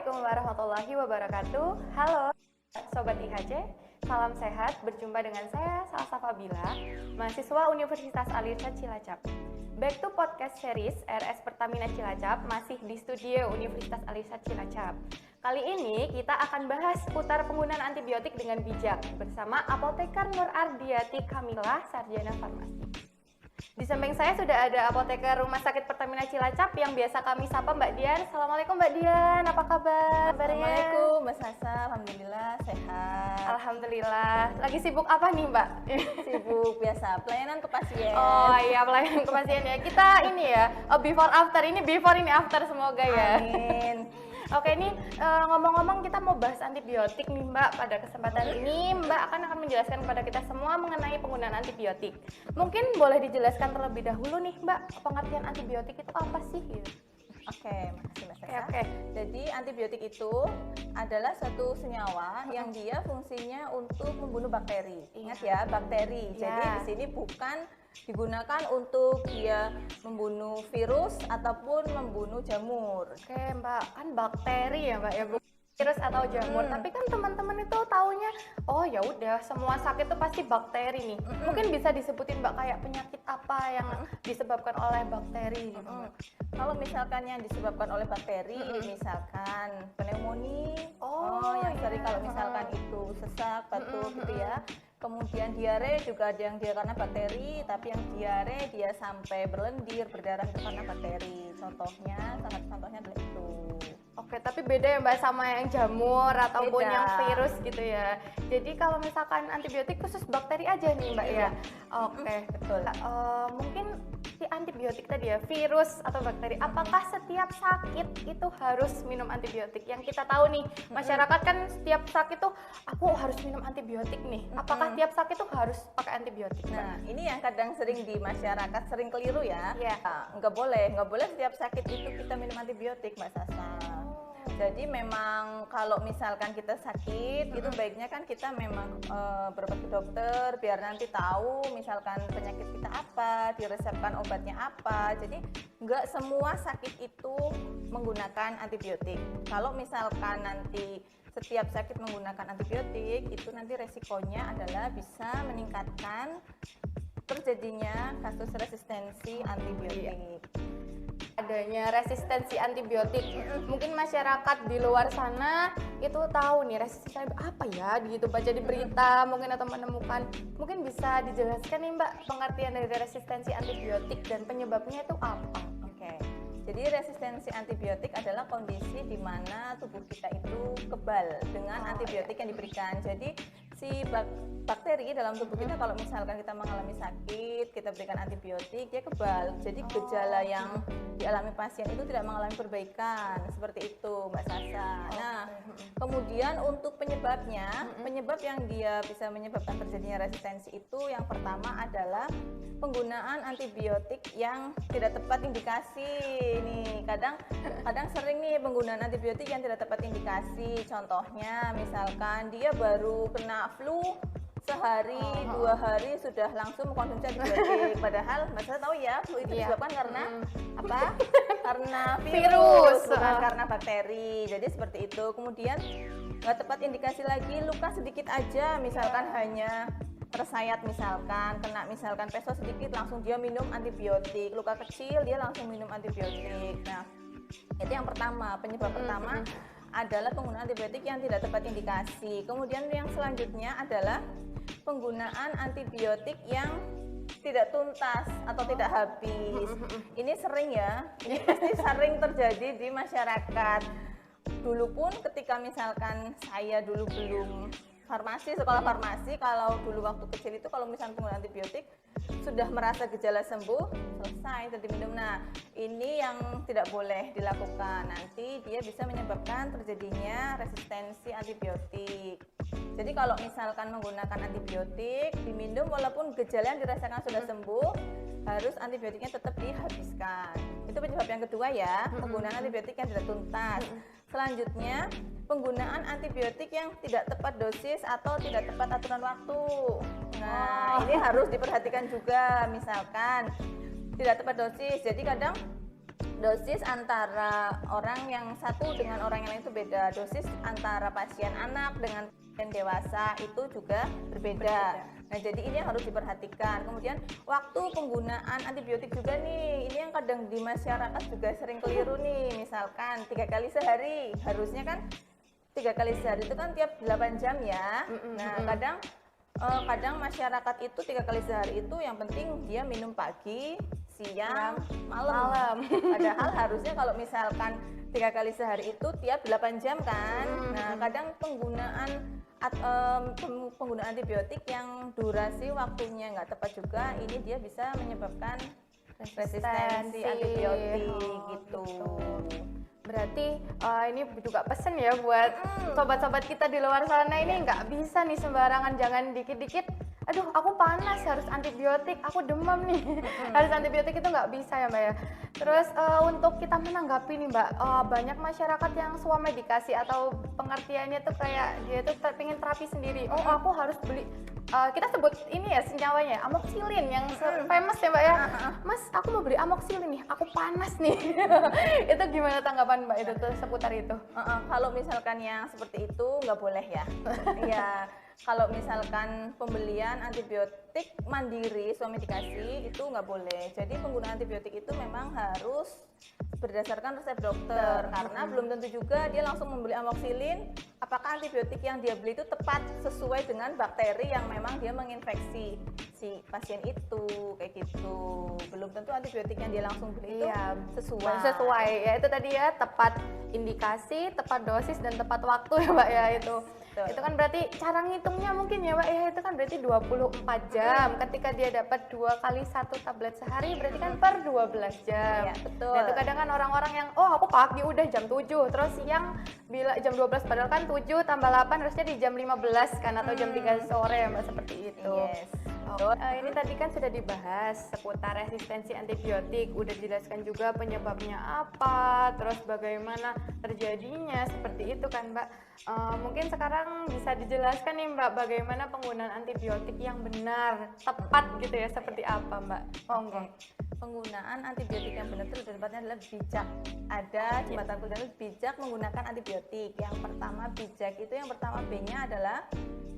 Assalamualaikum warahmatullahi wabarakatuh. Halo Sobat IHC, salam sehat. Berjumpa dengan saya Salsa Fabila, mahasiswa Universitas Al-Irsyad Cilacap. Back to podcast series RS Pertamina Cilacap, masih di studio Universitas Al-Irsyad Cilacap. Kali ini kita akan bahas seputar penggunaan antibiotik dengan bijak bersama Apoteker Nur Ardiati Kamila, Sarjana Farmasi. Di samping saya sudah ada apoteker Rumah Sakit Pertamina Cilacap yang biasa kami sapa Mbak Dian. Assalamualaikum Mbak Dian, apa kabar? Assalamualaikum Mbak Sasa, Alhamdulillah sehat. Alhamdulillah. Lagi sibuk apa nih Mbak? Sibuk biasa, pelayanan ke pasien. Oh iya, pelayanan ke pasien ya. Kita ini ya, before after, ini before ini after semoga ya. Amin. Oke, ini ngomong-ngomong kita mau bahas antibiotik nih Mbak. Pada kesempatan ini Mbak akan menjelaskan kepada kita semua mengenai penggunaan antibiotik. Mungkin boleh dijelaskan terlebih dahulu nih Mbak, pengertian antibiotik itu apa sih? Oke, makasih Mbak Sasa. Oke. Jadi antibiotik itu adalah suatu senyawa yang dia fungsinya untuk membunuh bakteri. Ingat ya, bakteri. Iya. Jadi di sini bukan digunakan untuk dia membunuh virus ataupun membunuh jamur. Oke Mbak, kan bakteri ya Mbak ya, bukan virus atau jamur. Tapi kan teman-teman itu taunya, oh ya udah semua sakit itu pasti bakteri nih. Mungkin bisa disebutin Mbak kayak penyakit apa yang disebabkan oleh bakteri gitu Mbak? Kalau misalkan yang disebabkan oleh bakteri, misalkan pneumonia, yang iya. sering kalau misalkan itu sesak, batuk gitu ya. Kemudian diare juga ada yang dia karena bakteri, tapi yang diare dia sampai berlendir, berdarah itu karena bakteri. Contohnya adalah itu. Oke, tapi beda ya Mbak sama yang jamur ataupun Beda. yang virus gitu ya. Jadi kalau misalkan antibiotik khusus bakteri aja nih Mbak ya. Oke, betul. Mungkin si antibiotik tadi ya, virus atau bakteri, apakah setiap sakit itu harus minum antibiotik? Yang kita tahu nih, masyarakat kan setiap sakit tuh aku harus minum antibiotik nih. Apakah tiap sakit tuh harus pakai antibiotik? Mbak? Nah, ini yang kadang sering di masyarakat sering keliru ya. Iya. Nah, nggak boleh setiap sakit itu kita minum antibiotik, Mbak Sasa. Jadi memang kalau misalkan kita sakit, itu baiknya kan kita memang berobat ke dokter biar nanti tahu misalkan penyakit kita apa, diresepkan obatnya apa. Jadi nggak semua sakit itu menggunakan antibiotik. Kalau misalkan nanti setiap sakit menggunakan antibiotik, itu nanti resikonya adalah bisa meningkatkan terjadinya kasus resistensi antibiotik. Adanya resistensi antibiotik, mungkin masyarakat di luar sana itu tahu nih resistensi apa ya gitu, baca di berita mungkin atau menemukan. Mungkin bisa dijelaskan nih Mbak pengertian dari resistensi antibiotik dan penyebabnya itu apa? Oke. Jadi resistensi antibiotik adalah kondisi di mana tubuh kita itu kebal dengan antibiotik yang diberikan. Jadi si bakteri dalam tubuh kita kalau misalkan kita mengalami sakit, kita berikan antibiotik, dia kebal. Jadi gejala yang dialami pasien itu tidak mengalami perbaikan. Seperti itu, Mbak Sasa. Nah, kemudian untuk penyebabnya, penyebab yang dia bisa menyebabkan terjadinya resistensi itu yang pertama adalah penggunaan antibiotik yang tidak tepat indikasi. Nih, kadang sering nih penggunaan antibiotik yang tidak tepat indikasi. Contohnya misalkan dia baru kena flu sehari, 2 hari sudah langsung mengkonsumsi antibiotik. Padahal Mbak Sasa tahu ya, flu itu disebabkan karena apa? Karena virus, bukan karena bakteri. Jadi seperti itu. Kemudian nggak tepat indikasi lagi, luka sedikit aja, misalkan hanya tersayat misalkan, kena misalkan peso sedikit langsung dia minum antibiotik, luka kecil dia langsung minum antibiotik. Nah, itu yang pertama, penyebab pertama adalah penggunaan antibiotik yang tidak tepat indikasi. Kemudian yang selanjutnya adalah penggunaan antibiotik yang tidak tuntas atau tidak habis. Ini sering ya, ini pasti sering terjadi di masyarakat. Dulu pun ketika misalkan saya dulu belum sekolah farmasi, kalau dulu waktu kecil itu kalau misalnya penggunaan antibiotik sudah merasa gejala sembuh, selesai itu diminum. Nah, ini yang tidak boleh dilakukan. Nanti dia bisa menyebabkan terjadinya resistensi antibiotik. Jadi kalau misalkan menggunakan antibiotik diminum walaupun gejala yang dirasakan sudah sembuh, harus antibiotiknya tetap dihabiskan. Itu penyebab yang kedua ya, penggunaan antibiotik yang tidak tuntas. Selanjutnya, penggunaan antibiotik yang tidak tepat dosis atau tidak tepat aturan waktu. Nah, ini harus diperhatikan juga. Misalkan tidak tepat dosis, jadi kadang Dosis antara orang yang satu dengan orang yang lain itu beda. Dosis antara pasien anak dengan pasien dewasa itu juga berbeda. Nah, jadi ini yang harus diperhatikan. Kemudian waktu penggunaan antibiotik juga nih, ini yang kadang di masyarakat juga sering keliru nih. Misalkan 3 kali sehari, harusnya kan 3 kali sehari itu kan tiap 8 jam ya. Nah, kadang masyarakat itu 3 kali sehari itu yang penting dia minum pagi, siang, malam. Padahal harusnya kalau misalkan 3 kali sehari itu tiap 8 jam kan. Nah, kadang penggunaan antibiotik yang durasi waktunya nggak tepat juga, ini dia bisa menyebabkan resistensi antibiotik gitu. Berarti ini juga pesen ya buat sobat-sobat kita di luar sana, ini nggak bisa nih sembarangan, jangan dikit-dikit aduh aku panas harus antibiotik, aku demam nih harus antibiotik, itu nggak bisa ya Mbak ya. Terus untuk kita menanggapi nih Mbak, banyak masyarakat yang swamedikasi atau pengertiannya tuh kayak dia tuh pengen terapi sendiri. Oh aku harus beli, kita sebut ini ya senyawanya amoxicillin yang famous ya Mbak ya. Mas aku mau beli amoxicillin nih, aku panas nih. Itu gimana tanggapan Mbak itu tuh seputar itu? Kalau misalkan yang seperti itu nggak boleh ya. Ya, kalau misalkan pembelian antibiotik mandiri swamedikasi itu nggak boleh. Jadi penggunaan antibiotik itu memang harus berdasarkan resep dokter, karena belum tentu juga dia langsung membeli amoxicillin apakah antibiotik yang dia beli itu tepat sesuai dengan bakteri yang memang dia menginfeksi si pasien itu, kayak gitu. Belum tentu antibiotik yang dia langsung beli itu sesuai. Ya itu tadi ya, tepat indikasi, tepat dosis dan tepat waktu ya Mbak ya itu. Betul. Itu kan berarti cara ngitungnya mungkin ya Mbak ya, itu kan berarti 24 jam. Ketika dia dapat 2 kali 1 tablet sehari berarti kan per 12 jam. Ya, betul. Nah, itu kadang kan orang-orang yang oh aku pagi udah jam 7, terus siang bila jam 12, padahal kan 7 tambah 8 harusnya di jam 15 kan, atau jam 3 sore ya Mbak, seperti itu. Yes. Ini tadi kan sudah dibahas seputar resistensi antibiotik, udah dijelaskan juga penyebabnya apa, terus bagaimana terjadinya, seperti itu kan Mbak. Mungkin sekarang bisa dijelaskan nih Mbak, bagaimana penggunaan antibiotik yang benar, tepat gitu ya, seperti apa Mbak? Oke. Penggunaan antibiotik yang benar itu tepatnya adalah bijak. Ada jembatan kuliah bijak menggunakan antibiotik. Yang pertama bijak itu, yang pertama B-nya adalah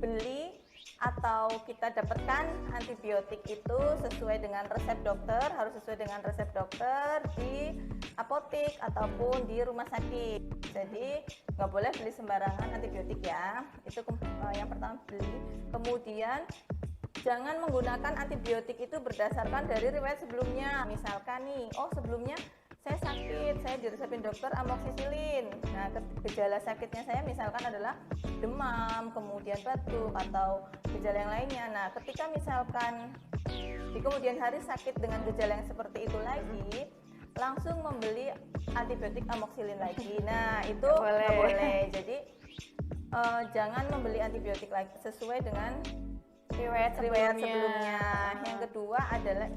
beli atau kita dapatkan antibiotik itu sesuai dengan resep dokter, harus sesuai dengan resep dokter di apotek ataupun di rumah sakit. Jadi nggak boleh beli sembarangan antibiotik ya. Itu yang pertama, beli. Kemudian jangan menggunakan antibiotik itu berdasarkan dari riwayat sebelumnya. Misalkan nih, oh sebelumnya saya sakit, saya diresepin dokter amoxicillin. Nah, gejala sakitnya saya misalkan adalah demam, kemudian batuk, atau gejala yang lainnya. Nah, ketika misalkan di kemudian hari sakit dengan gejala yang seperti itu lagi, langsung membeli antibiotik amoxicillin lagi. Nah, itu nggak boleh. Jadi, jangan membeli antibiotik lagi sesuai dengan riwayat sebelumnya. Yang kedua adalah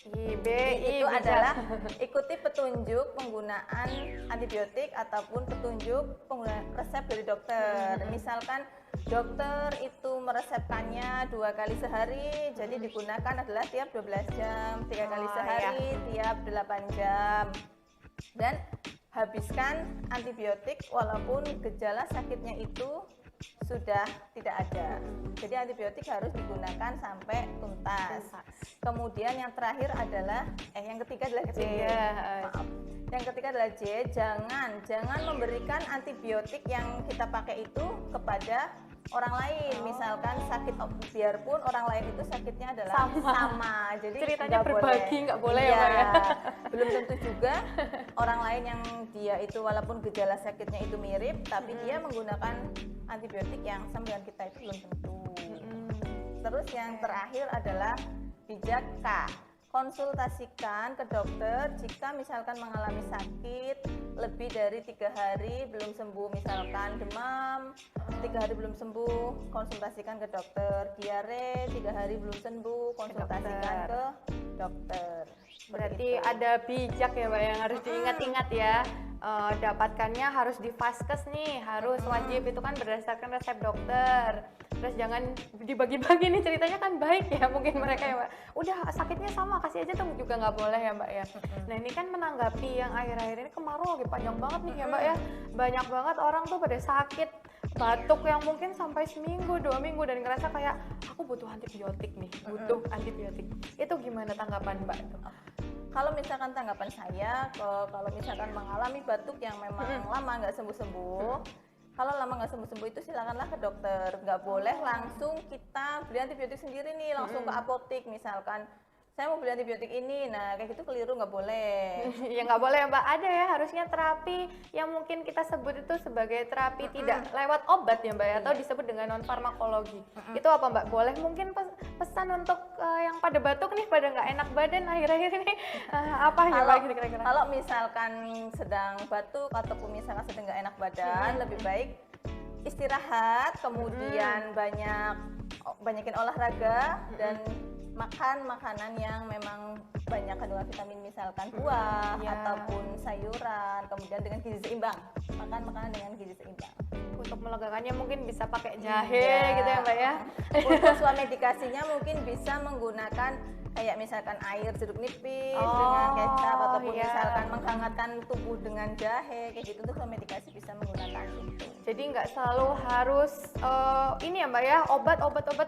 itu adalah ikuti petunjuk penggunaan antibiotik ataupun petunjuk penggunaan resep dari dokter. Misalkan dokter itu meresepkannya 2 kali sehari, jadi digunakan adalah tiap 12 jam, 3 kali sehari, tiap 8 jam. Dan habiskan antibiotik walaupun gejala sakitnya itu sudah tidak ada. Jadi antibiotik harus digunakan sampai tuntas. Kemudian yang terakhir adalah yang ketiga adalah J. Maaf. Yang ketiga adalah J, jangan memberikan antibiotik yang kita pakai itu kepada orang lain. Misalkan sakit, biarpun orang lain itu sakitnya adalah sama. Jadi ceritanya berbagi nggak boleh ya Mbak ya. Belum tentu juga orang lain yang dia itu walaupun gejala sakitnya itu mirip, tapi dia menggunakan antibiotik yang sama dengan kita itu belum tentu. Terus yang terakhir adalah bijak K. Konsultasikan ke dokter jika misalkan mengalami sakit lebih dari 3 hari belum sembuh, misalkan demam 3 hari belum sembuh, konsultasikan ke dokter. Diare 3 hari belum sembuh, konsultasikan ke dokter. Berarti ada bijak ya Mbak yang harus diingat-ingat ya. Dapatkannya harus di Vaskes nih, harus wajib itu kan berdasarkan resep dokter. Terus jangan dibagi-bagi nih, ceritanya kan baik ya mungkin mereka ya Mbak. Udah sakitnya sama, kasih aja tuh juga nggak boleh ya Mbak ya. Nah ini kan menanggapi yang akhir-akhir ini kemarau lagi panjang banget nih ya Mbak ya. Banyak banget orang tuh pada sakit batuk yang mungkin sampai seminggu, 2 minggu dan ngerasa kayak aku butuh antibiotik nih, butuh antibiotik. Itu gimana tanggapan Mbak tuh? Kalau misalkan tanggapan saya, kalau misalkan mengalami batuk yang memang lama nggak sembuh-sembuh, kalau lama nggak sembuh-sembuh itu silakanlah ke dokter. Nggak boleh langsung kita beli antibiotik sendiri nih, langsung ke apotik misalkan. Saya mau beli antibiotik ini, nah kayak gitu keliru, nggak boleh. Ya nggak boleh ya Mbak, ada ya harusnya terapi yang mungkin kita sebut itu sebagai terapi tidak lewat obat ya Mbak ya, atau disebut dengan non farmakologi. Itu apa Mbak? Boleh mungkin pesan untuk yang pada batuk nih, pada nggak enak badan akhir-akhir ini apa ya Mbak kira-kira? Kalau misalkan sedang batuk ataupun misalkan sedang nggak enak badan, lebih baik istirahat, kemudian banyakin olahraga dan makan makanan yang memang banyak kandungan vitamin, misalkan buah ataupun sayuran, kemudian dengan gizi seimbang. Makan makanan dengan gizi seimbang. Untuk melegakannya mungkin bisa pakai jahe gitu ya Mbak ya. Untuk medikasinya mungkin bisa menggunakan kayak misalkan air jeruk nipis dengan kecap, ataupun misalkan menghangatkan tubuh dengan jahe, kayak gitu. Untuk medikasi bisa menggunakan itu. Jadi nggak selalu harus ini ya Mbak ya, obat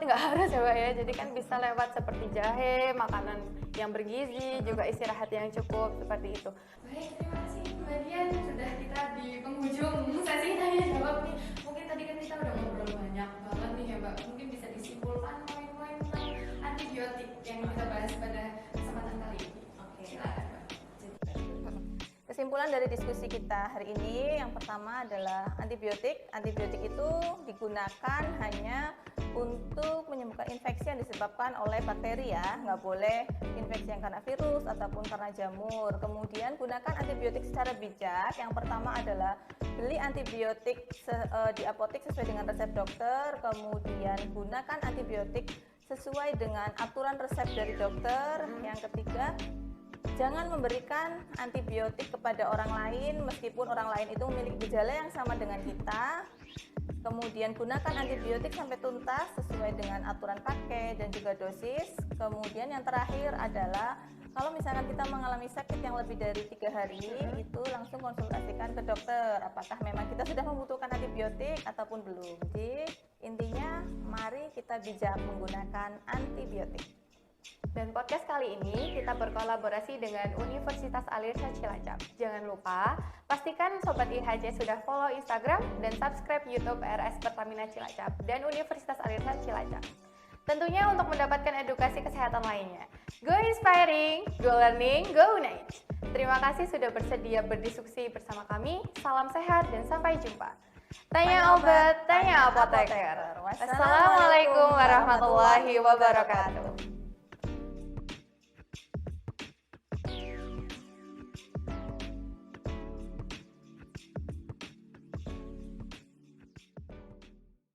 nggak harus ya Mbak ya. Jadi kan bisa lewat seperti jahe, makanan yang bergizi, juga istirahat yang cukup seperti itu. Baik, terima kasih Mbak Dian, sudah kita di penghujung sesi tanya jawab nih. Mungkin tadi kan kita udah ngobrol banyak banget nih ya Mbak. Mungkin bisa disimpulkan poin-poin tentang antibiotik yang kita bahas pada kesempatan kali ini. Oke, silakan Mbak. Kesimpulan dari diskusi kita hari ini, yang pertama adalah antibiotik. Antibiotik itu digunakan hanya untuk menyembuhkan infeksi yang disebabkan oleh bakteri ya, nggak boleh infeksi yang karena virus ataupun karena jamur. Kemudian gunakan antibiotik secara bijak. Yang pertama adalah beli antibiotik di apotek sesuai dengan resep dokter. Kemudian gunakan antibiotik sesuai dengan aturan resep dari dokter. Yang ketiga, jangan memberikan antibiotik kepada orang lain meskipun orang lain itu memiliki gejala yang sama dengan kita. Kemudian gunakan antibiotik sampai tuntas sesuai dengan aturan pakai dan juga dosis. Kemudian yang terakhir adalah kalau misalkan kita mengalami sakit yang lebih dari 3 hari, itu langsung konsultasikan ke dokter apakah memang kita sudah membutuhkan antibiotik ataupun belum. Jadi intinya mari kita bijak menggunakan antibiotik. Dan podcast kali ini kita berkolaborasi dengan Universitas Alirsyad Cilacap. Jangan lupa, pastikan Sobat IHC sudah follow Instagram dan subscribe YouTube RS Pertamina Cilacap dan Universitas Alirsyad Cilacap. Tentunya untuk mendapatkan edukasi kesehatan lainnya. Go inspiring, go learning, go knowledge. Terima kasih sudah bersedia berdiskusi bersama kami. Salam sehat dan sampai jumpa. Tanya obat, tanya apoteker. Wassalamualaikum warahmatullahi wabarakatuh.